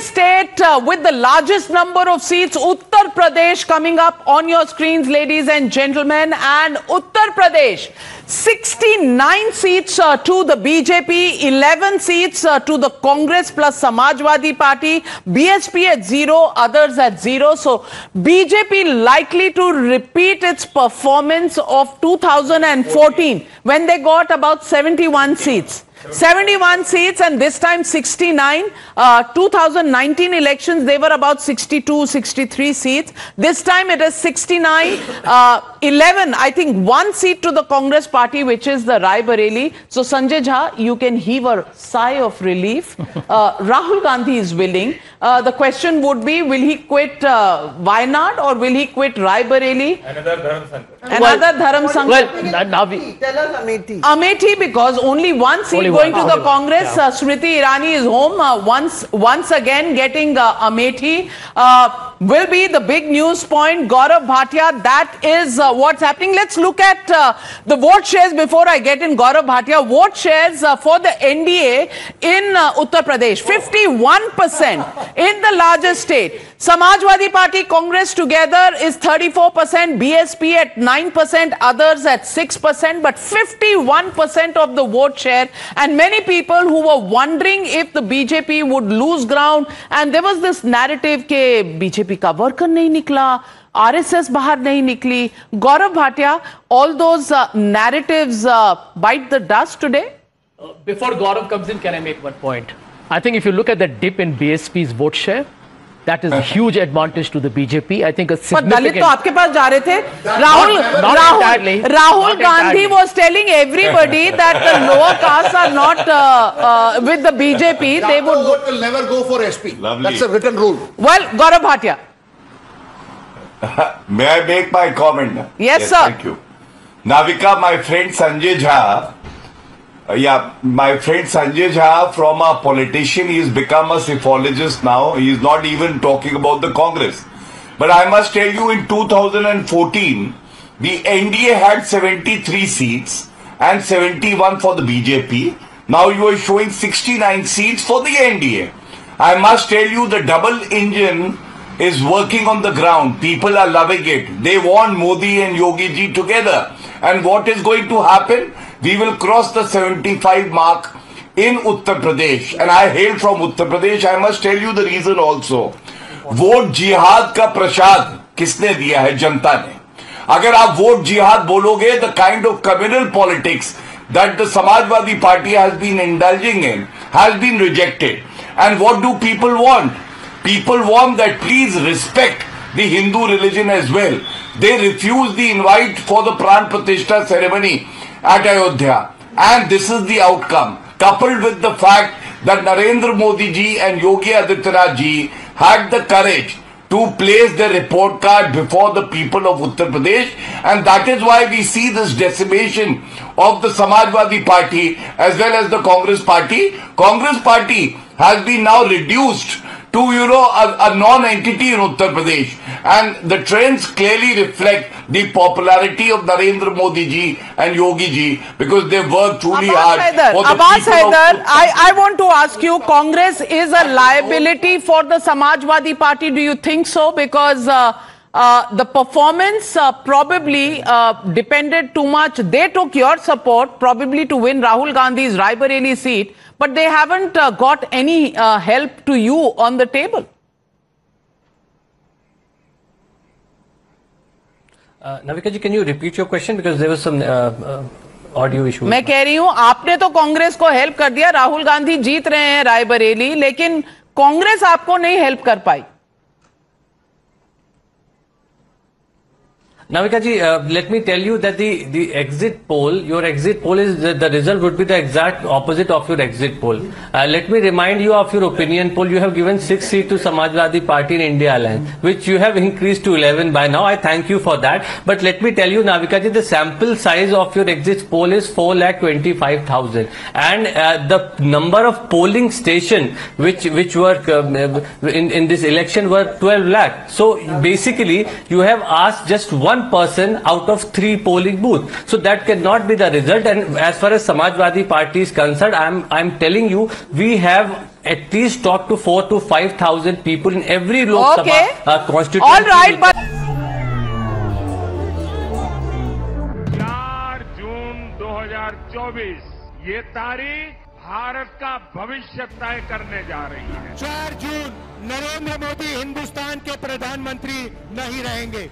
State with the largest number of seats, Uttar Pradesh, coming up on your screens, ladies and gentlemen. And Uttar Pradesh, 69 seats to the BJP, 11 seats to the Congress plus Samajwadi Party, BSP at 0, others at 0. So BJP likely to repeat its performance of 2014 when they got about 71 seats. 71 seats, and this time 69. 2019 elections, they were about 62, 63 seats. This time it is 69. 11, I think, one seat to the Congress party, which is the Rai Bareli. So Sanjay Jha, you can heave a sigh of relief. Rahul Gandhi is willing. The question would be, will he quit Wayanad or will he quit Rai Bareli? Another Dharam Sankat. Well, now we tell us Amethi. Amethi, because only one seat going to the Congress. Smriti Irani is home. Once again getting Amethi. Will be the big news point. Gaurav Bhatia, that is what's happening. Let's look at the vote shares before I get in Gaurav Bhatia. Vote shares for the NDA in Uttar Pradesh, 51% in the largest state. Samajwadi Party, Congress together is 34%, BSP at 9%, others at 6%, but 51% of the vote share. And many people who were wondering if the BJP would lose ground, and there was this narrative ke BJP ka worker nahi nikla, RSS bahar nahi nikli. Gaurav Bhatia, all those narratives bite the dust today? Before Gaurav comes in, can I make one point? I think if you look at the dip in BSP's vote share, that is a huge advantage to the BJP. I think a significant... But Dalit to aapke paas ja rahe the. Rahul Gandhi was telling everybody that the lower castes are not with the BJP. They will never go for SP. Lovely. That's a written rule. Well, Gaurav Bhatia. May I make my comment? Yes, sir. Thank you. Navika, my friend Sanjay Jha, my friend Sanjay Jha, from a politician, he has become a psephologist now. He is not even talking about the Congress. But I must tell you, in 2014, the NDA had 73 seats and 71 for the BJP. Now you are showing 69 seats for the NDA. I must tell you, the double engine is working on the ground. People are loving it. They want Modi and Yogi ji together. And what is going to happen? We will cross the 75 mark in Uttar Pradesh. And I hail from Uttar Pradesh. I must tell you the reason also. Vote jihad ka prashad किसने दिया है? जनता ने. अगर आप vote jihad बोलोगे, the kind of communal politics that the Samajwadi Party has been indulging in has been rejected. And what do people want? People want that please respect the Hindu religion as well. They refuse the invite for the Pran Pratishtha ceremony at Ayodhya. And this is the outcome. Coupled with the fact that Narendra Modi ji and Yogi Adityanath ji had the courage to place their report card before the people of Uttar Pradesh. And that is why we see this decimation of the Samajwadi Party as well as the Congress Party. Congress Party has been now reduced to, a non-entity in Uttar Pradesh. And the trends clearly reflect the popularity of Narendra Modi ji and Yogi ji, because they work truly hard for the Abbas people Haider, I want to ask you, Congress is a liability for the Samajwadi Party. Do you think so? Because the performance probably depended too much. They took your support probably to win Rahul Gandhi's Rai Bareli seat, but they haven't got any help to you on the table. Navika ji, can you repeat your question, because there was some audio issue. मैं कह रही हूँ, आपने तो कांग्रेस को help कर दिया, राहुल गांधी जीत रहे हैं राय बरेली, लेकिन कांग्रेस आपको नहीं हेल्प कर पाई. Navika ji, let me tell you that the exit poll, your exit poll is the result would be the exact opposite of your exit poll. Let me remind you of your opinion poll. You have given 6 seats to Samajwadi Party in India Alliance, which you have increased to 11 by now. I thank you for that. But let me tell you, Navika ji, the sample size of your exit poll is 4,25,000, and the number of polling station which were in this election were 12 lakh. So basically, you have asked just one person out of 3 polling booths. So that cannot be the result. And as far as Samajwadi Party is concerned, I'm telling you, we have at least talk to 4,000 to 5,000 people in every Lok Okay. Sabha constituency. All right, but 4 जून 2024 ये तारीख भारत का भविष्य तय करने जा रही है। 4 जून नरेंद्र मोदी हिंदुस्तान के प्रधानमंत्री नहीं रहेंगे।